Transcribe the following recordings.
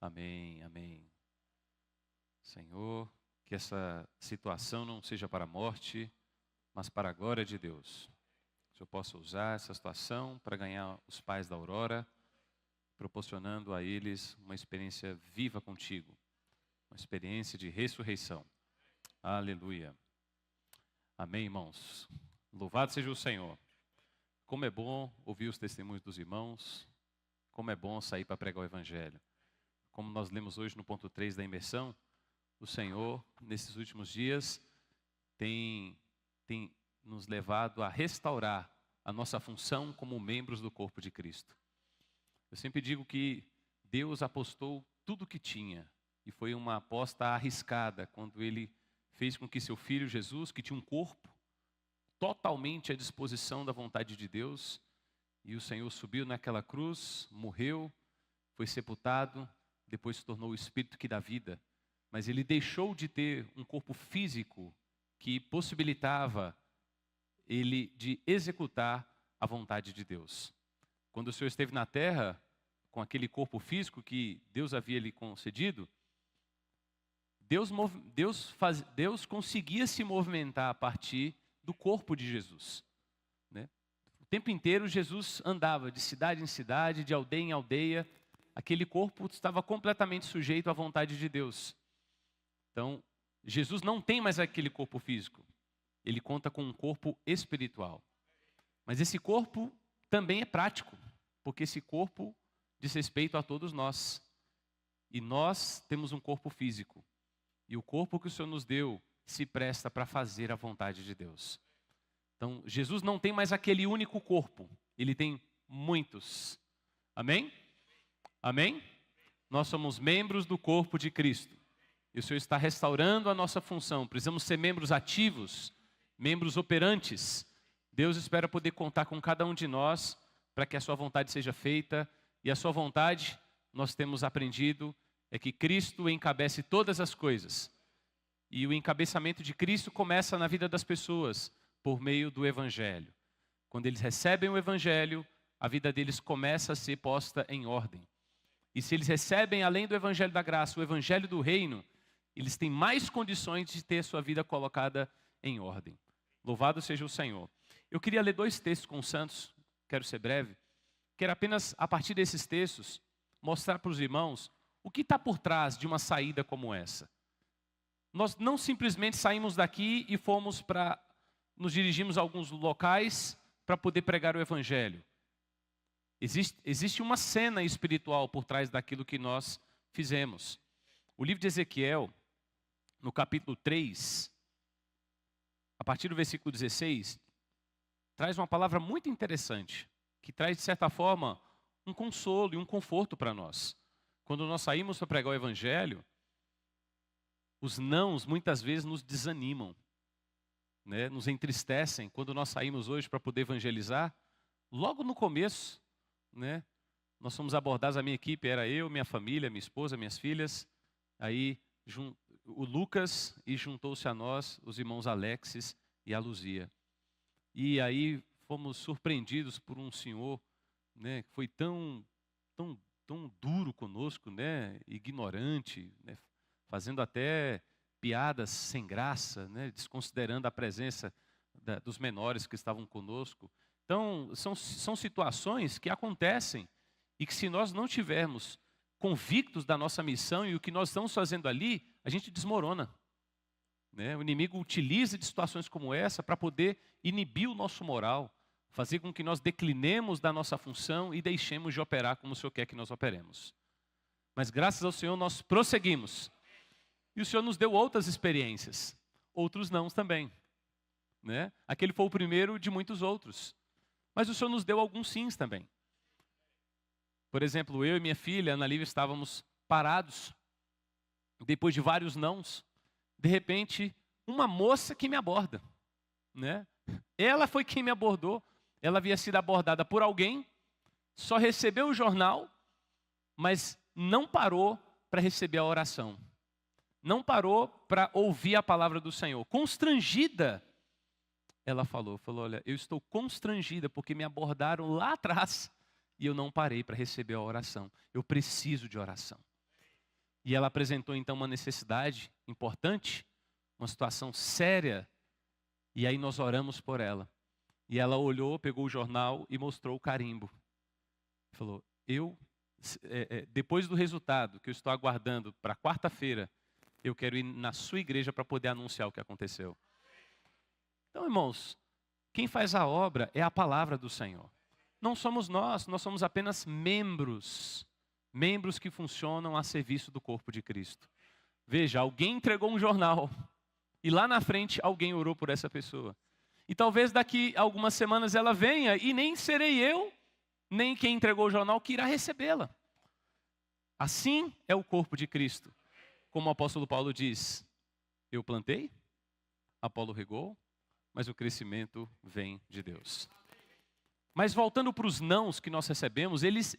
Amém, amém. Senhor, que essa situação não seja para a morte, mas para a glória de Deus. Que eu possa usar essa situação para ganhar os pais da Aurora, proporcionando a eles uma experiência viva contigo, uma experiência de ressurreição. Aleluia. Amém, irmãos. Louvado seja o Senhor. Como é bom ouvir os testemunhos dos irmãos, como é bom sair para pregar o Evangelho. Como nós lemos hoje no ponto 3 da imersão, o Senhor, nesses últimos dias, tem nos levado a restaurar a nossa função como membros do corpo de Cristo. Eu sempre digo que Deus apostou tudo o que tinha, e foi uma aposta arriscada, quando Ele fez com que seu Filho Jesus, que tinha um corpo totalmente à disposição da vontade de Deus, e o Senhor subiu naquela cruz, morreu, foi sepultado, depois se tornou o Espírito que dá vida. Mas Ele deixou de ter um corpo físico que possibilitava Ele de executar a vontade de Deus. Quando o Senhor esteve na terra, com aquele corpo físico que Deus havia lhe concedido, Deus conseguia se movimentar a partir do corpo de Jesus, né? O tempo inteiro Jesus andava de cidade em cidade, de aldeia em aldeia. Aquele corpo estava completamente sujeito à vontade de Deus. Então, Jesus não tem mais aquele corpo físico. Ele conta com um corpo espiritual. Mas esse corpo também é prático, porque esse corpo diz respeito a todos nós. E nós temos um corpo físico. E o corpo que o Senhor nos deu se presta para fazer a vontade de Deus. Então, Jesus não tem mais aquele único corpo. Ele tem muitos. Amém? Amém? Nós somos membros do corpo de Cristo. E o Senhor está restaurando a nossa função. Precisamos ser membros ativos, membros operantes. Deus espera poder contar com cada um de nós para que a sua vontade seja feita. E a sua vontade, nós temos aprendido, é que Cristo encabece todas as coisas. E o encabeçamento de Cristo começa na vida das pessoas, por meio do Evangelho. Quando eles recebem o Evangelho, a vida deles começa a ser posta em ordem. E se eles recebem, além do Evangelho da graça, o Evangelho do reino, eles têm mais condições de ter sua vida colocada em ordem. Louvado seja o Senhor. Eu queria ler 2 textos com os santos, quero ser breve. Quero apenas, a partir desses textos, mostrar para os irmãos o que está por trás de uma saída como essa. Nós não simplesmente saímos daqui e nos dirigimos a alguns locais para poder pregar o Evangelho. Existe uma cena espiritual por trás daquilo que nós fizemos. O livro de Ezequiel, no capítulo 3, a partir do versículo 16, traz uma palavra muito interessante, que traz, de certa forma, um consolo e um conforto para nós. Quando nós saímos para pregar o Evangelho, os nãos muitas vezes nos desanimam, né? Nos entristecem. Quando nós saímos hoje para poder evangelizar, logo no começo, né? Nós fomos abordados, a minha equipe era eu, minha família, minha esposa, minhas filhas, aí o Lucas, e juntou-se a nós os irmãos Alexis e a Luzia. E aí fomos surpreendidos por um senhor, né, que foi tão duro conosco, né, ignorante, né, fazendo até piadas sem graça, né, desconsiderando a presença dos menores que estavam conosco. Então, são situações que acontecem e que, se nós não tivermos convictos da nossa missão e o que nós estamos fazendo ali, a gente desmorona, né? O inimigo utiliza de situações como essa para poder inibir o nosso moral, fazer com que nós declinemos da nossa função e deixemos de operar como o Senhor quer que nós operemos. Mas graças ao Senhor nós prosseguimos. E o Senhor nos deu outras experiências, outros não também, né? Aquele foi o primeiro de muitos outros. Mas o Senhor nos deu alguns sims também. Por exemplo, eu e minha filha, Ana Lívia, estávamos parados, depois de vários nãos, de repente, uma moça que me aborda, né? Ela foi quem me abordou. Ela havia sido abordada por alguém, só recebeu o jornal, mas não parou para receber a oração. Não parou para ouvir a palavra do Senhor. Constrangida, ela falou, olha, eu estou constrangida porque me abordaram lá atrás e eu não parei para receber a oração. Eu preciso de oração. E ela apresentou então uma necessidade importante, uma situação séria. E aí nós oramos por ela. E ela olhou, pegou o jornal e mostrou o carimbo. Falou, depois do resultado que eu estou aguardando para quarta-feira, eu quero ir na sua igreja para poder anunciar o que aconteceu. Então, irmãos, quem faz a obra é a palavra do Senhor. Não somos nós somos apenas membros que funcionam a serviço do corpo de Cristo. Veja, alguém entregou um jornal e lá na frente alguém orou por essa pessoa. E talvez daqui a algumas semanas ela venha e nem serei eu, nem quem entregou o jornal que irá recebê-la. Assim é o corpo de Cristo. Como o apóstolo Paulo diz, eu plantei, Apolo regou, mas o crescimento vem de Deus. Mas voltando para os nãos que nós recebemos, eles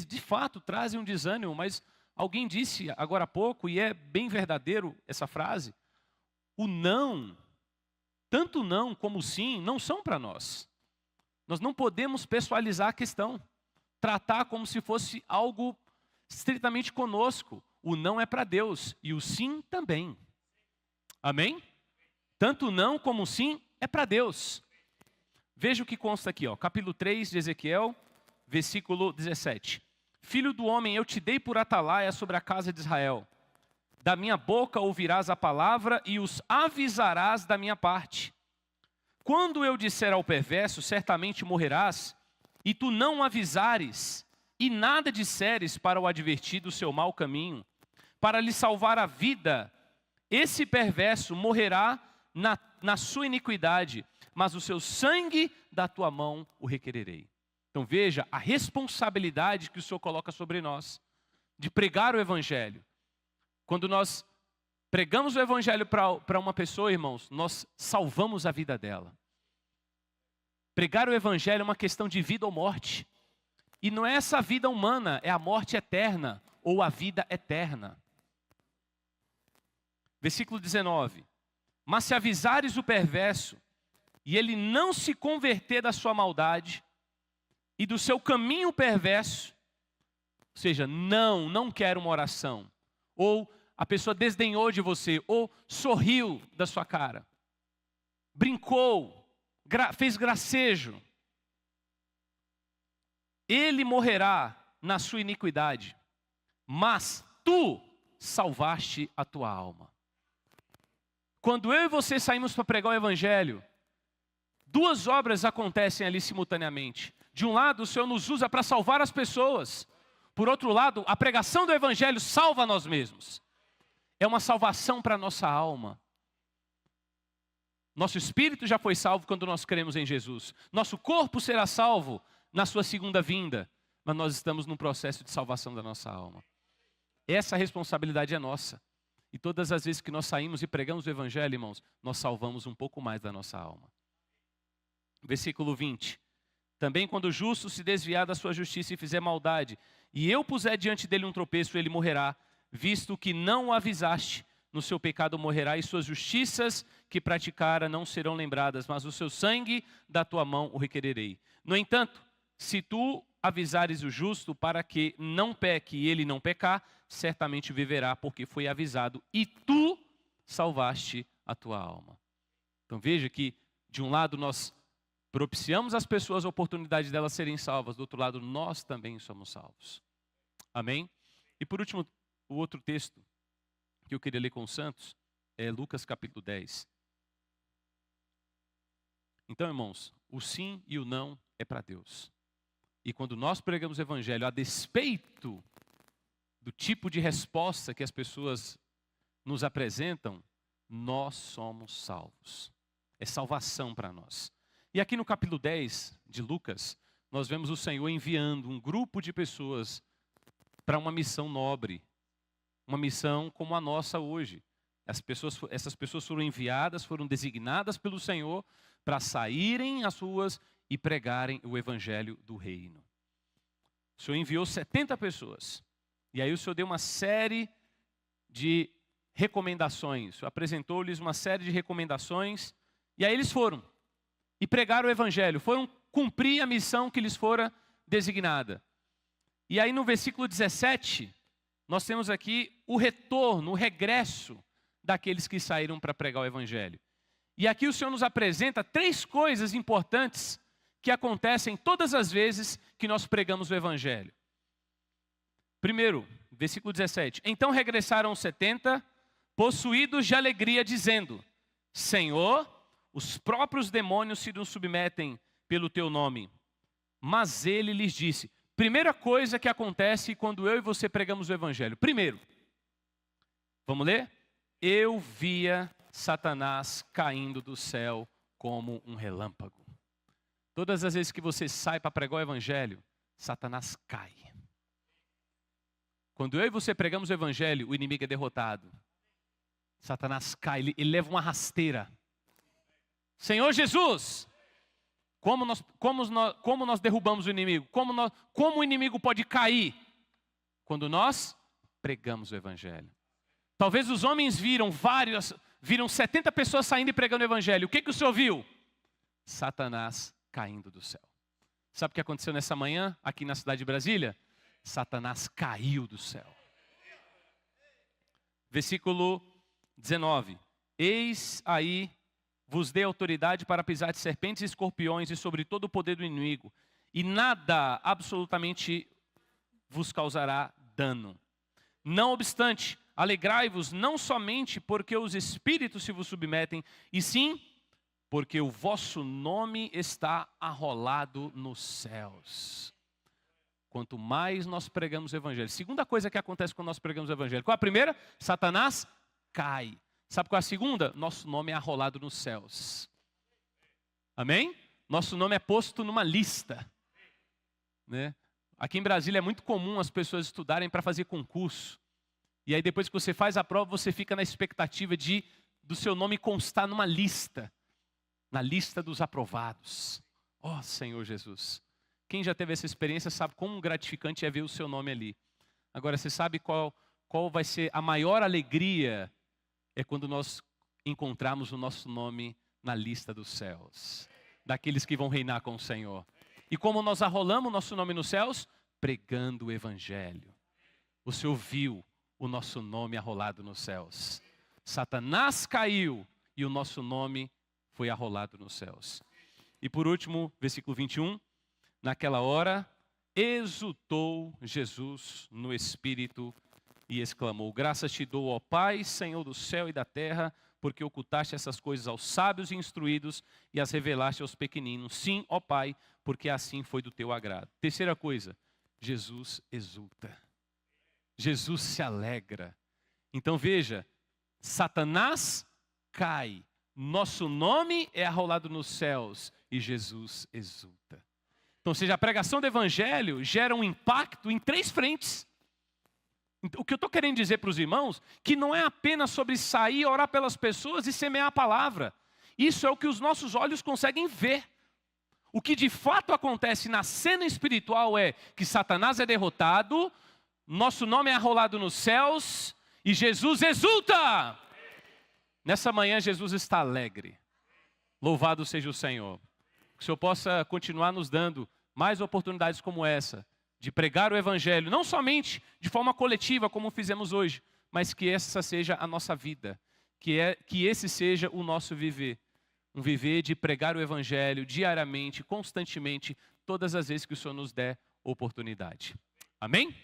de fato trazem um desânimo, mas alguém disse agora há pouco, e é bem verdadeiro essa frase, o não, tanto o não como o sim, não são para nós. Nós não podemos pessoalizar a questão, tratar como se fosse algo estritamente conosco. O não é para Deus e o sim também. Amém? Tanto o não como o sim é para Deus. Veja o que consta aqui, capítulo 3 de Ezequiel, versículo 17. Filho do homem, eu te dei por atalaia sobre a casa de Israel. Da minha boca ouvirás a palavra e os avisarás da minha parte. Quando eu disser ao perverso, certamente morrerás, e tu não avisares, e nada disseres para o advertir do seu mau caminho, para lhe salvar a vida, esse perverso morrerá na sua iniquidade, mas o seu sangue da tua mão o requererei. Então veja a responsabilidade que o Senhor coloca sobre nós, de pregar o Evangelho. Quando nós pregamos o Evangelho para uma pessoa, irmãos, nós salvamos a vida dela. Pregar o Evangelho é uma questão de vida ou morte. E não é essa vida humana, é a morte eterna ou a vida eterna. Versículo 19. Mas se avisares o perverso, e ele não se converter da sua maldade, e do seu caminho perverso, ou seja, não quero uma oração, ou a pessoa desdenhou de você, ou sorriu da sua cara, brincou, fez gracejo, ele morrerá na sua iniquidade, mas tu salvaste a tua alma. Quando eu e você saímos para pregar o Evangelho, duas obras acontecem ali simultaneamente. De um lado, o Senhor nos usa para salvar as pessoas. Por outro lado, a pregação do Evangelho salva nós mesmos. É uma salvação para a nossa alma. Nosso espírito já foi salvo quando nós cremos em Jesus. Nosso corpo será salvo na sua segunda vinda. Mas nós estamos num processo de salvação da nossa alma. Essa responsabilidade é nossa. E todas as vezes que nós saímos e pregamos o Evangelho, irmãos, nós salvamos um pouco mais da nossa alma. Versículo 20. Também quando o justo se desviar da sua justiça e fizer maldade, e eu puser diante dele um tropeço, ele morrerá, visto que não o avisaste, no seu pecado morrerá, e suas justiças que praticara não serão lembradas, mas o seu sangue da tua mão o requererei. No entanto, se tu avisares o justo para que não peque e ele não pecar, certamente viverá, porque foi avisado, e tu salvaste a tua alma. Então veja que, de um lado, nós propiciamos às pessoas a oportunidade delas serem salvas, do outro lado, nós também somos salvos. Amém? E por último, o outro texto que eu queria ler com os santos é Lucas capítulo 10. Então, irmãos, o sim e o não é para Deus. E quando nós pregamos o Evangelho, a despeito do tipo de resposta que as pessoas nos apresentam, nós somos salvos. É salvação para nós. E aqui no capítulo 10 de Lucas, nós vemos o Senhor enviando um grupo de pessoas para uma missão nobre. Uma missão como a nossa hoje. Essas pessoas foram enviadas, foram designadas pelo Senhor para saírem às ruas e pregarem o Evangelho do Reino. O Senhor enviou 70 pessoas. E aí o Senhor deu uma série de recomendações. O Senhor apresentou-lhes uma série de recomendações. E aí eles foram. E pregaram o Evangelho. Foram cumprir a missão que lhes fora designada. E aí no versículo 17, nós temos aqui o retorno, o regresso daqueles que saíram para pregar o evangelho. E aqui o Senhor nos apresenta 3 coisas importantes que acontecem todas as vezes que nós pregamos o evangelho. Primeiro, versículo 17. Então regressaram os 70, possuídos de alegria, dizendo: Senhor, os próprios demônios se nos submetem pelo teu nome. Mas ele lhes disse, primeira coisa que acontece quando eu e você pregamos o evangelho. Primeiro, vamos ler? Eu via Satanás caindo do céu como um relâmpago. Todas as vezes que você sai para pregar o evangelho, Satanás cai. Quando eu e você pregamos o evangelho, o inimigo é derrotado. Satanás cai, ele leva uma rasteira. Senhor Jesus, como nós derrubamos o inimigo? Como o inimigo pode cair? Quando nós pregamos o evangelho. Talvez os homens viram 70 pessoas saindo e pregando o evangelho. O que o Senhor viu? Satanás caindo do céu. Sabe o que aconteceu nessa manhã, aqui na cidade de Brasília? Satanás caiu do céu. Versículo 19. Eis aí, vos dei autoridade para pisar de serpentes e escorpiões e sobre todo o poder do inimigo. E nada absolutamente vos causará dano. Não obstante, alegrai-vos não somente porque os espíritos se vos submetem, e sim porque o vosso nome está arrolado nos céus. Quanto mais nós pregamos o evangelho. Segunda coisa que acontece quando nós pregamos o evangelho. Qual a primeira? Satanás cai. Sabe qual é a segunda? Nosso nome é arrolado nos céus. Amém? Nosso nome é posto numa lista. Né? Aqui em Brasília é muito comum as pessoas estudarem para fazer concurso. E aí depois que você faz a prova, você fica na expectativa do seu nome constar numa lista. Na lista dos aprovados. Ó Senhor Jesus. Quem já teve essa experiência sabe como gratificante é ver o seu nome ali. Agora, você sabe qual vai ser a maior alegria? É quando nós encontrarmos o nosso nome na lista dos céus. Daqueles que vão reinar com o Senhor. E como nós arrolamos o nosso nome nos céus? Pregando o evangelho. O Senhor viu o nosso nome arrolado nos céus. Satanás caiu e o nosso nome foi arrolado nos céus. E por último, versículo 21. Naquela hora, exultou Jesus no Espírito e exclamou: graças te dou, ó Pai, Senhor do céu e da terra, porque ocultaste essas coisas aos sábios e instruídos e as revelaste aos pequeninos. Sim, ó Pai, porque assim foi do teu agrado. Terceira coisa, Jesus exulta. Jesus se alegra. Então veja, Satanás cai, nosso nome é arrolado nos céus e Jesus exulta. Então, ou seja, a pregação do evangelho gera um impacto em 3 frentes. O que eu estou querendo dizer para os irmãos, que não é apenas sobre sair, orar pelas pessoas e semear a palavra. Isso é o que os nossos olhos conseguem ver. O que de fato acontece na cena espiritual é que Satanás é derrotado, nosso nome é arrolado nos céus e Jesus exulta. Nessa manhã Jesus está alegre. Louvado seja o Senhor. Que o Senhor possa continuar nos dando mais oportunidades como essa, de pregar o evangelho, não somente de forma coletiva como fizemos hoje, mas que essa seja a nossa vida, que esse seja o nosso viver. Um viver de pregar o evangelho diariamente, constantemente, todas as vezes que o Senhor nos der oportunidade. Amém?